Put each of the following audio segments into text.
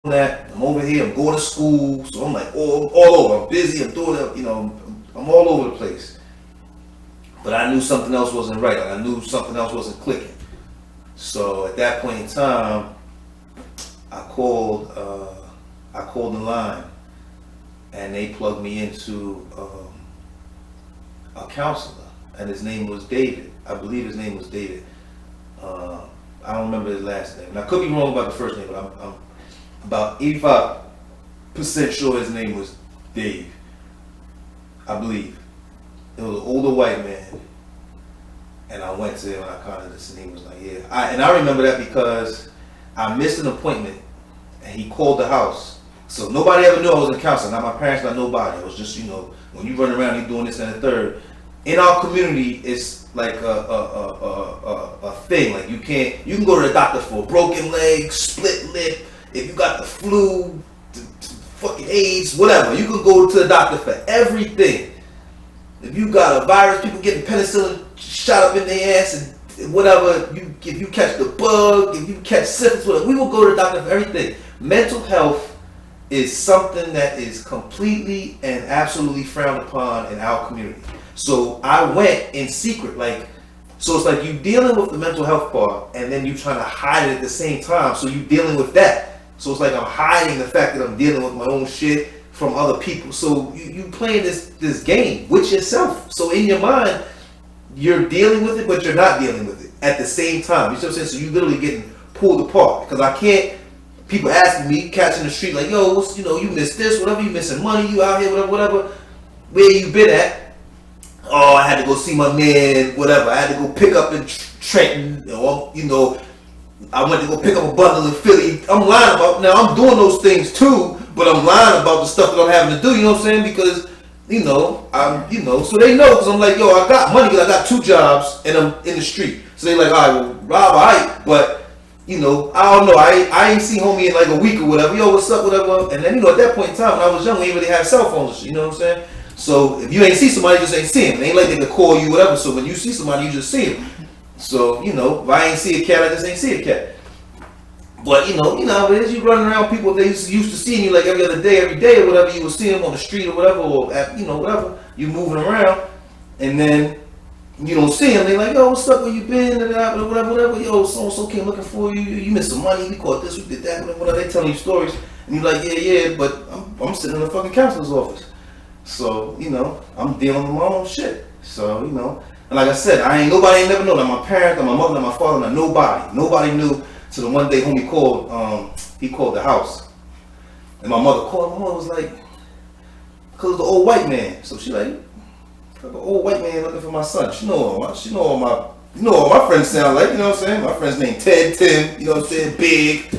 that. I'm over here. I'm going to school, so I'm like all over. I'm busy. I'm doing it. I'm all over the place. But I knew something else wasn't right. Like I knew something else wasn't clicking. So at that point in time, I called. I called the line, and they plugged me into a counselor, and his name was David. I believe his name was David. I don't remember his last name. And I could be wrong about the first name, but I'm about 85% sure his name was Dave. I believe. It was an older white man. And I went to him and I kind of listened. He was like, yeah. I remember that because I missed an appointment and he called the house. So nobody ever knew I was in counseling. Not my parents, not nobody. It was just, when you run around, you doing this and the third. In our community, it's like a thing. Like you can go to the doctor for a broken leg, split lip, if you got the flu, fucking AIDS, whatever. You can go to the doctor for everything. If you got a virus, people getting penicillin shot up in their ass and whatever. If you catch the bug, if you catch syphilis, whatever, we will go to the doctor for everything. Mental health is something that is completely and absolutely frowned upon in our community. So I went in secret, so it's like you dealing with the mental health part and then you trying to hide it at the same time. So you dealing with that. So it's like I'm hiding the fact that I'm dealing with my own shit from other people. So you playing this game with yourself. So in your mind, you're dealing with it, but you're not dealing with it at the same time. You see what I'm saying? So you literally getting pulled apart. Because I can't, people asking me, catching the street, like, yo, what's, you missed this, whatever, you missing money, you out here, whatever. Where you been at? Oh, I had to go see my man, whatever. I had to go pick up in Trenton, I went to go pick up a bundle in Philly. I'm lying about, now I'm doing those things too, but I'm lying about the stuff that I'm having to do, you know what I'm saying? Because, so they know, because I'm like, yo, I got money because I got 2 jobs and I'm in the street. So they like, all right, well, Rob, all right, but, I don't know, I ain't seen homie in like a week or whatever. Yo, what's up, whatever. And then, at that point in time, when I was young, we didn't really have cell phones and shit, you know what I'm saying? So if you ain't see somebody, you just ain't see him. It ain't like they can call you, whatever. So when you see somebody, you just see him. So, if I ain't see a cat, I just ain't see a cat. But, how it is, you running around people, they used to seeing you like every other day, every day or whatever, you would see them on the street or whatever, or at, whatever, you moving around, and then you don't see them, they like, yo, what's up, where you been, whatever, yo, so-and-so came looking for you, you missed some money, we caught this, we did that, whatever, they telling you stories, and you're like, yeah, but I'm sitting in the fucking counselor's office. So, I'm dealing with my own shit. So, and like I said, nobody ain't never know, not my parents, not my mother, not my father, not nobody. Nobody knew. So the one day homie called, he called the house. And my mother called, my mother was like, cause the old white man. So she like an old white man looking for my son. She know all my friends sound like, you know what I'm saying? My friends named Ted, Tim, you know what I'm saying, Big,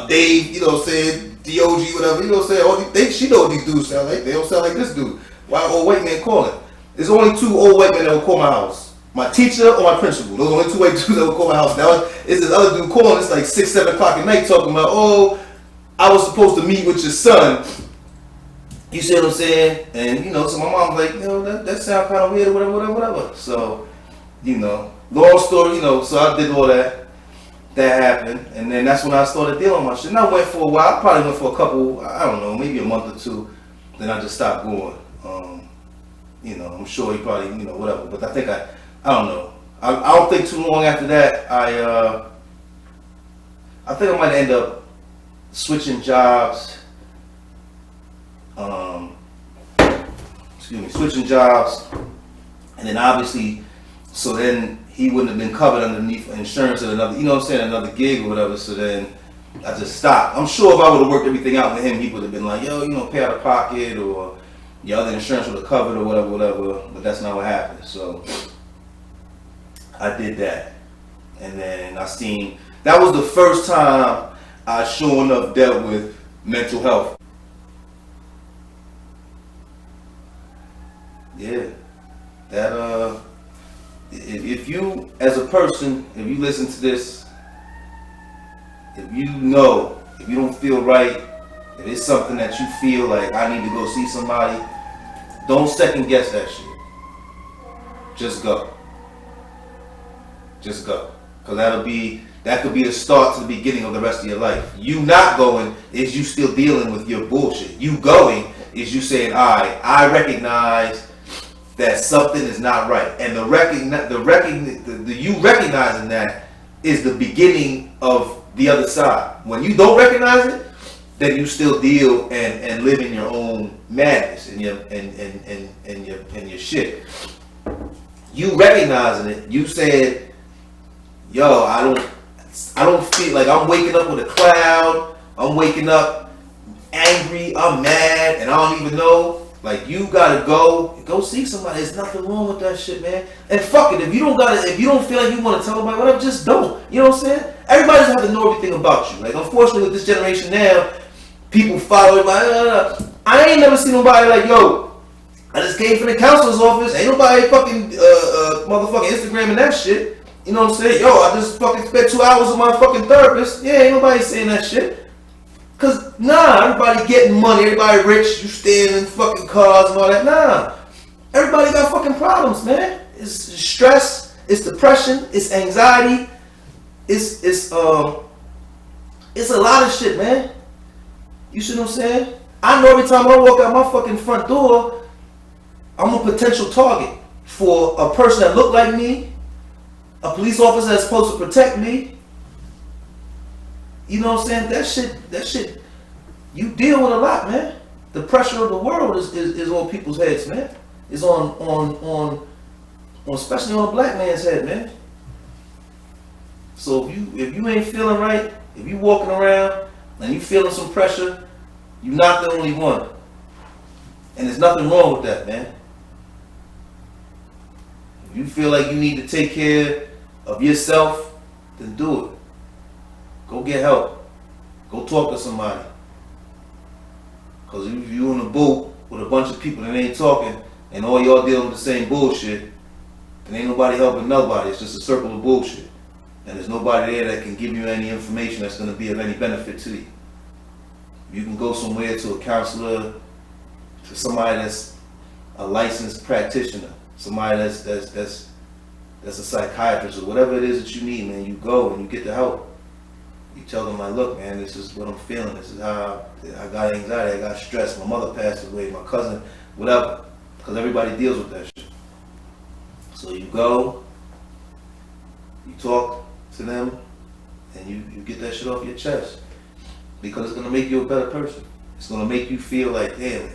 Dave, you know what I'm saying, DOG, whatever, you know what I'm saying? She know what these dudes sound like. They don't sound like this dude. Why old white man calling? There's only 2 old white men that will call my house. My teacher or my principal. Those are only 2 white dudes that will call my house. Now it's this other dude calling. It's like 6, 7 o'clock at night talking about, oh, I was supposed to meet with your son. You see what I'm saying? And so my mom's like, that sounds kind of weird or whatever. So, long story, so I did all that. That happened, and then that's when I started dealing with my shit. And I went for a while. I probably went for a couple, I don't know, maybe a month or 2. Then I just stopped going. I'm sure he probably, whatever. But I think I don't know. I don't think too long after that, I think I might end up switching jobs. Switching jobs, and then obviously, so then he wouldn't have been covered underneath insurance at another, another gig or whatever. So then I just stopped. I'm sure if I would have worked everything out with him, he would have been like, yo, pay out of pocket, or your other insurance would have covered or whatever. But that's not what happened. So I did that, and then that was the first time I sure enough dealt with mental health. Yeah, that if you as a person, if you listen to this, if you don't feel right, if it's something that you feel like I need to go see somebody, don't second guess that shit. Just go. Just go. Cause that could be the start to the beginning of the rest of your life. You not going is you still dealing with your bullshit. You going is you saying, all right, I recognize that something is not right. And you recognizing that is the beginning of the other side. When you don't recognize it, then you still deal and live in your own madness and your shit. You recognizing it, you said, yo, I don't feel like I'm waking up with a cloud. I'm waking up angry. I'm mad, and I don't even know. Like, you gotta go see somebody. There's nothing wrong with that shit, man. And fuck it, if you don't feel like you want to tell nobody, whatever, just don't. You know what I'm saying? Everybody doesn't have to know everything about you. Like, unfortunately, with this generation now, people follow everybody. I ain't never seen nobody like, yo, I just came from the counselor's office. Ain't nobody fucking motherfucking Instagram and that shit. You know what I'm saying? Yo, I just fucking spent 2 hours with my fucking therapist. Yeah, ain't nobody saying that shit. Cause everybody getting money, everybody rich, you staying in fucking cars and all that. Nah, everybody got fucking problems, man. It's stress, it's depression, it's anxiety, it's a lot of shit, man. You see what I'm saying? I know every time I walk out my fucking front door, I'm a potential target for a person that look like me, a police officer that's supposed to protect me. You know what I'm saying? That shit, you deal with a lot, man. The pressure of the world is on people's heads, man. It's on especially on a black man's head, man. So if you ain't feeling right, if you walking around and you feeling some pressure, you're not the only one. And there's nothing wrong with that, man. If you feel like you need to take care of yourself, then do it. Go get help. Go talk to somebody. Because if you in a boat with a bunch of people that ain't talking and all y'all dealing with the same bullshit, then ain't nobody helping nobody. It's just a circle of bullshit. And there's nobody there that can give you any information that's going to be of any benefit to you. You can go somewhere to a counselor, to somebody that's a licensed practitioner, somebody that's a psychiatrist or whatever it is that you need, man. You go and you get the help. You tell them, like, look, man, this is what I'm feeling. This is how I got anxiety. I got stress. My mother passed away. My cousin, whatever. Because everybody deals with that shit. So you go, you talk to them, and you get that shit off your chest. Because it's going to make you a better person. It's going to make you feel like, damn,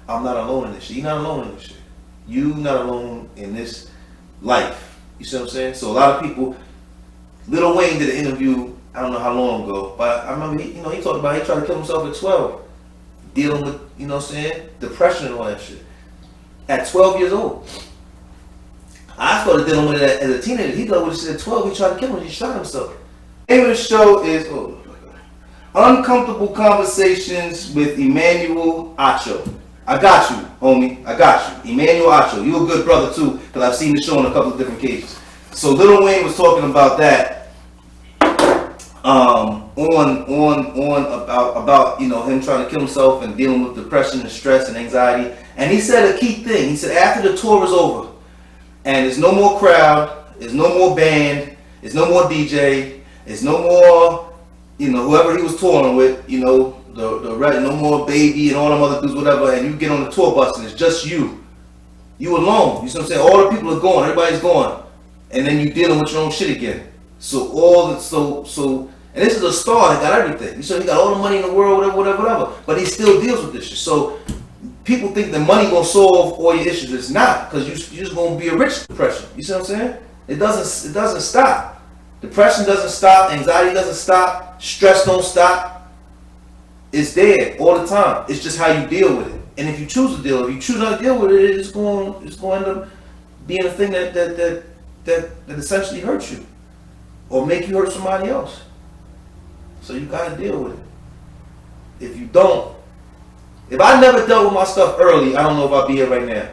I'm not alone in this shit. You're not alone in this shit. You're not alone in this life. You see what I'm saying? So a lot of people, Lil Wayne did an interview, I don't know how long ago, but I remember he talked about he tried to kill himself at 12, dealing with, you know what I'm saying, depression and all that shit. At 12 years old. I started dealing with it as a teenager. He dealt with it at 12. He tried to kill himself. He shot himself. The name of the show is Uncomfortable Conversations with Emmanuel Acho. I got you, homie. I got you. Emmanuel Acho. You a good brother too, because I've seen the show on a couple of different occasions. So Lil Wayne was talking about that. About him trying to kill himself and dealing with depression and stress and anxiety. And he said a key thing. He said after the tour is over and there's no more crowd, there's no more band, there's no more DJ, there's no more, whoever he was touring with, no more Baby and all them other dudes, whatever, and you get on the tour bus and it's just you alone. You see what I'm saying? All the people are gone, everybody's gone, and then you dealing with your own shit again. And this is a star that got everything. So he got all the money in the world, whatever. But he still deals with this shit. So people think the money gonna solve all your issues. It's not, because you're just gonna be a rich depression. You see what I'm saying? It doesn't stop. Depression doesn't stop. Anxiety doesn't stop. Stress don't stop. It's there all the time. It's just how you deal with it. And if you choose to deal with it, if you choose not to deal with it, it's going to end up being a thing that essentially hurts you or make you hurt somebody else. So you gotta deal with it. If you don't, if I never dealt with my stuff early, I don't know if I'd be here right now.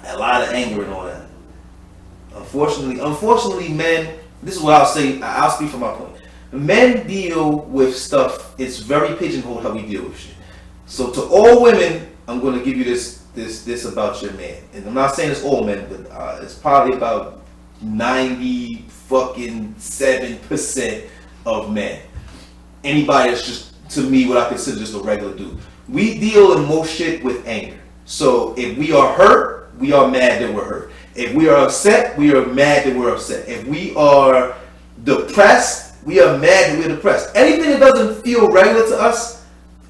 A lot of anger and all that. Unfortunately, men, this is what I'll say, I'll speak from my point. Men deal with stuff, it's very pigeonholed how we deal with shit. So to all women, I'm gonna give you this about your man. And I'm not saying it's all men, but it's probably about 97% of men. Anybody that's just, to me, what I consider just a regular dude. We deal in most shit with anger. So if we are hurt, we are mad that we're hurt. If we are upset, we are mad that we're upset. If we are depressed, we are mad that we're depressed. Anything that doesn't feel regular to us,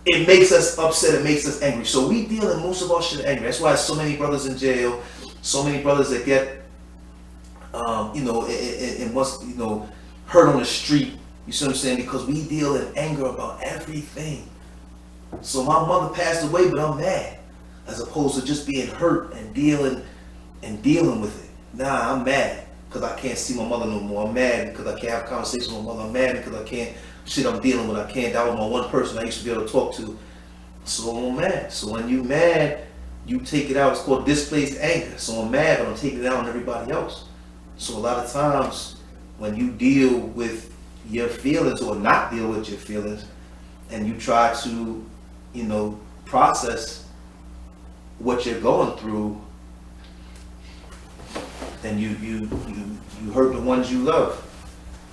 it makes us upset, it makes us angry. So we deal in most of our shit angry. That's why so many brothers in jail, so many brothers that get, and must, hurt on the street. You see what I'm saying? Because we deal in anger about everything. So my mother passed away, but I'm mad. As opposed to just being hurt and dealing with it. Nah, I'm mad because I can't see my mother no more. I'm mad because I can't have a conversation with my mother. I'm mad because I can't, shit I'm dealing with, I can't. That was my one person I used to be able to talk to. So I'm mad. So when you mad, you take it out. It's called displaced anger. So I'm mad, but I'm taking it out on everybody else. So a lot of times when you deal with your feelings or not deal with your feelings, and you try to, process what you're going through, then you hurt the ones you love.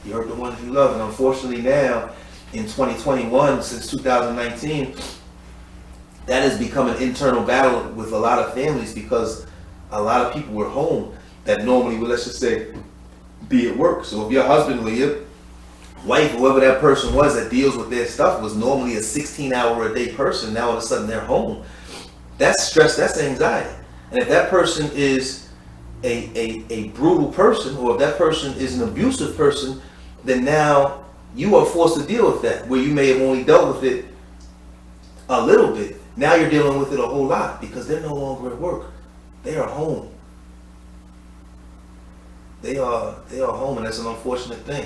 You hurt the ones you love. And unfortunately now, in 2021, since 2019, that has become an internal battle with a lot of families because a lot of people were home that normally would, let's just say, be at work. So if your husband or your wife, whoever that person was that deals with their stuff, was normally a 16-hour-a-day person, now all of a sudden they're home. That's stress, that's anxiety. And if that person is a brutal person, or if that person is an abusive person, then now you are forced to deal with that, where you may have only dealt with it a little bit. Now you're dealing with it a whole lot because they're no longer at work. They are home. They are home, and that's an unfortunate thing.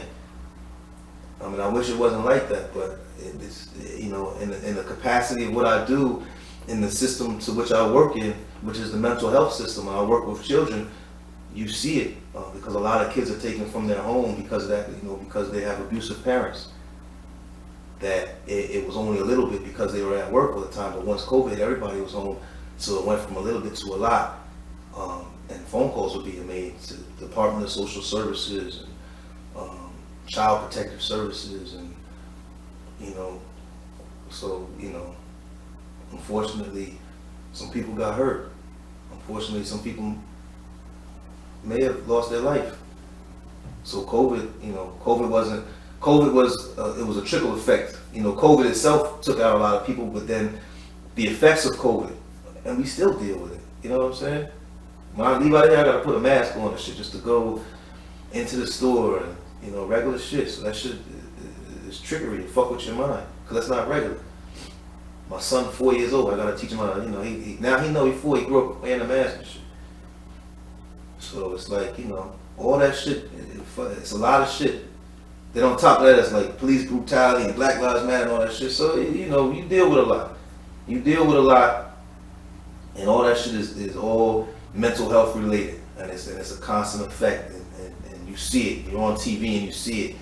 I mean, I wish it wasn't like that, but it's, in the capacity of what I do, in the system to which I work in, which is the mental health system, I work with children, you see it, because a lot of kids are taken from their home because of that, because they have abusive parents. That it was only a little bit because they were at work all the time, but once COVID hit, everybody was home, so it went from a little bit to a lot. And phone calls were being made to the Department of Social Services and Child Protective Services, and unfortunately some people got hurt. Unfortunately some people may have lost their life. So COVID was a trickle effect. COVID itself took out a lot of people, but then the effects of COVID, and we still deal with it. You know what I'm saying? When I leave out here, I gotta put a mask on and shit just to go into the store and regular shit. So that shit is trickery to fuck with your mind, because that's not regular. My son, 4 years old, I gotta teach him how to, now he know before he grew up wearing a mask and shit. So it's like, all that shit, it's a lot of shit. Then on top of that, it's like police brutality and Black Lives Matter and all that shit. So, you deal with a lot. And all that shit is all mental health related. And it's a constant effect. And you see it. You're on TV and you see it.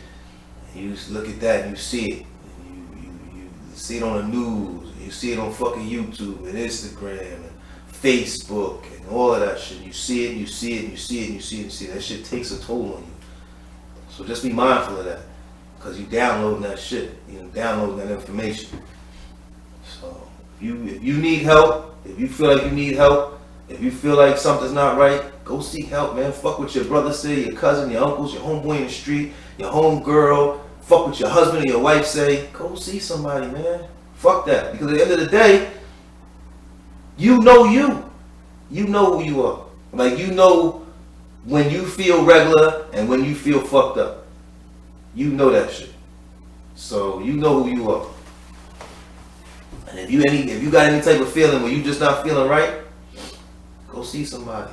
And you look at that and you see it. And you see it on the news. You see it on fucking YouTube and Instagram and Facebook and all of that shit. You see it, you see it, you see it, you see it, you see it. That shit takes a toll on you. So just be mindful of that, because you downloading that shit, downloading that information. So if you need help, if you feel like you need help, if you feel like something's not right, go seek help, man. Fuck what your brother say, your cousin, your uncles, your homeboy in the street, your home girl. Fuck what your husband or your wife say. Go see somebody, man. Fuck that, because at the end of the day, you know who you are. Like, when you feel regular and when you feel fucked up. You know that shit. So you know who you are. And if you got any type of feeling where you just not feeling right, go see somebody.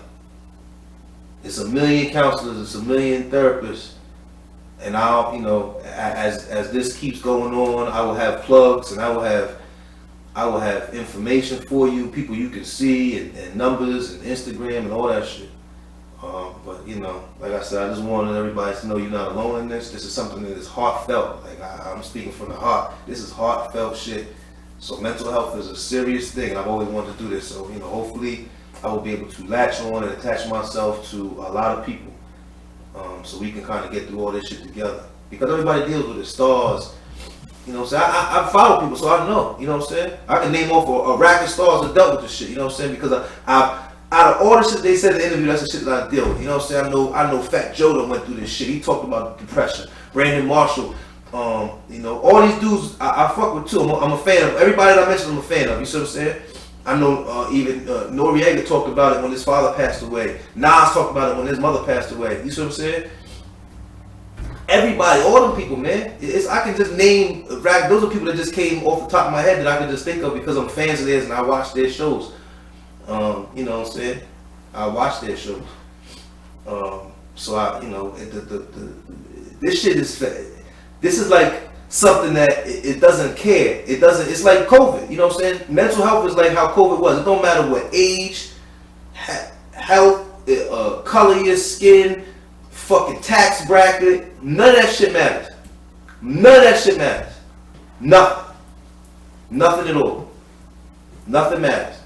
It's a million counselors, it's a million therapists. And I'll, as this keeps going on, I will have plugs and I will have information for you, people you can see, and numbers and Instagram and all that shit. But like I said, I just wanted everybody to know you're not alone in this. This is something that is heartfelt. Like I'm speaking from the heart. This is heartfelt shit. So mental health is a serious thing, and I've always wanted to do this. So hopefully I will be able to latch on and attach myself to a lot of people, so we can kind of get through all this shit together. because everybody deals with it. Stars, you know what I'm saying? I follow people, so I know. You know what I'm saying? I can name off a rack of stars that dealt with this shit. You know what I'm saying? Because I've out of all the shit they said in the interview, that's the shit that I deal with. You know what I'm saying? I know Fat Joe that went through this shit. He talked about depression. Brandon Marshall, you know, all these dudes I fuck with too. I'm a fan of everybody that I mentioned. I'm a fan of. You see what I'm saying? I know even Noriega talked about it when his father passed away. Nas talked about it when his mother passed away. You see what I'm saying? Everybody, all them people, man. I can just name, those are people that just came off the top of my head that I can just think of because I'm fans of theirs and I watch their shows. You know what I'm saying? I watch their shows. So I, you know, this shit is, this is like something that it doesn't care. It doesn't, it's like COVID, you know what I'm saying? Mental health is like how COVID was. It don't matter what age, health, color of your skin, fucking tax bracket, none of that shit matters. None of that shit matters. Nothing. Nothing at all. Nothing matters.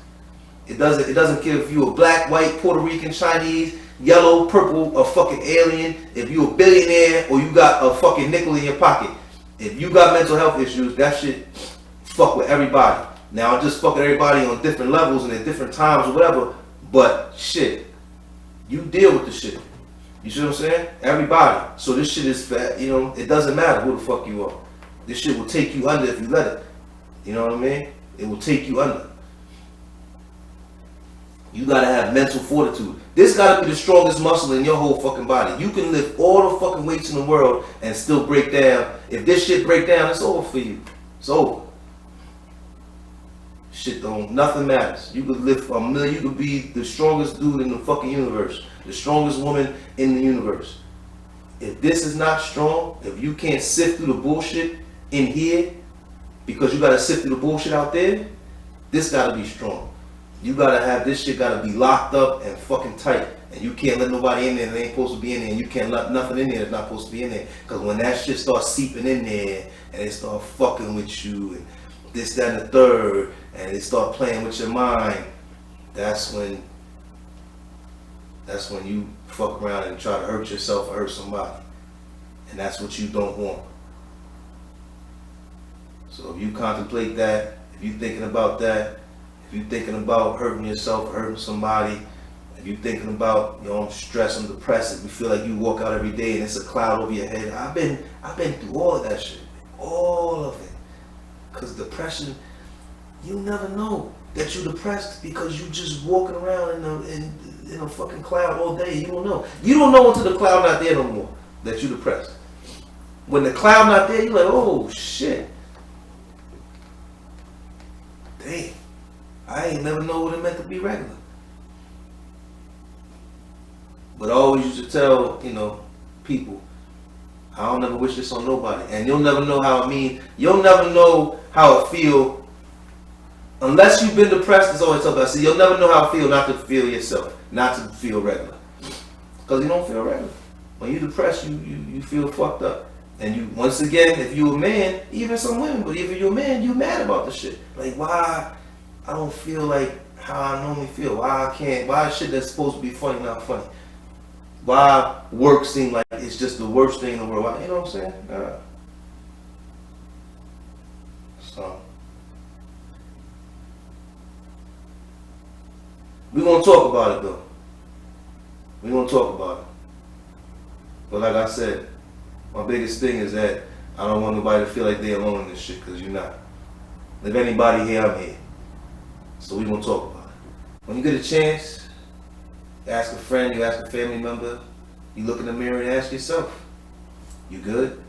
It doesn't care if you a black, white, Puerto Rican, Chinese, yellow, purple, a fucking alien, if you a billionaire or you got a fucking nickel in your pocket. If you got mental health issues, that shit fuck with everybody. Now I just fuck with everybody on different levels and at different times or whatever, but shit, you deal with the shit. You see what I'm saying? Everybody. So this shit is fat, you know, it doesn't matter who the fuck you are. This shit will take you under if you let it. You know what I mean? It will take you under. You gotta have mental fortitude. This gotta be the strongest muscle in your whole fucking body. You can lift all the fucking weights in the world and still break down. If this shit break down, it's over for you. It's over. Shit don't, nothing matters. You could lift a million, you could be the strongest dude in the fucking universe. The strongest woman in the universe. If this is not strong, if you can't sift through the bullshit in here, because you gotta sift through the bullshit out there, this gotta be strong. You gotta have, this shit gotta be locked up and fucking tight. And you can't let nobody in there that ain't supposed to be in there. And you can't let nothing in there that's not supposed to be in there. Because when that shit starts seeping in there and they start fucking with you and this, that, and the third, and they start playing with your mind, that's when you fuck around and try to hurt yourself or hurt somebody. And that's what you don't want. So if you contemplate that, if you're thinking about that, if you're thinking about hurting yourself or hurting somebody, if you're thinking about, you know, I'm stressed, I'm depressed, if you feel like you walk out every day and it's a cloud over your head, I've been through all of that shit. All of it. Because depression, you never know that you're depressed because you just walking around in a fucking cloud all day. You don't know. You don't know until the cloud not there no more that you're depressed. When the cloud not there, you're like, oh shit. Damn. I ain't never know what it meant to be regular. But I always used to tell, you know, people, I don't never wish this on nobody. And you'll never know how it mean. You'll never know how it feel. Unless you've been depressed, it's always something I see. You'll never know how it feel not to feel yourself. Not to feel regular. Because you don't feel regular. When you're depressed, you feel fucked up. And you, once again, if you're a man, even some women, but if you're a man, you're mad about the shit. Like, why I don't feel like how I normally feel? Why shit that's supposed to be funny not funny? Why work seem like it's just the worst thing in the world? Why, you know what I'm saying? So we're gonna talk about it though. We're gonna talk about it. But like I said, my biggest thing is that I don't want nobody to feel like they're alone in this shit, because you're not. If anybody here, I'm here. So we're gonna talk about it. When you get a chance, you ask a friend, you ask a family member, you look in the mirror and ask yourself, you good?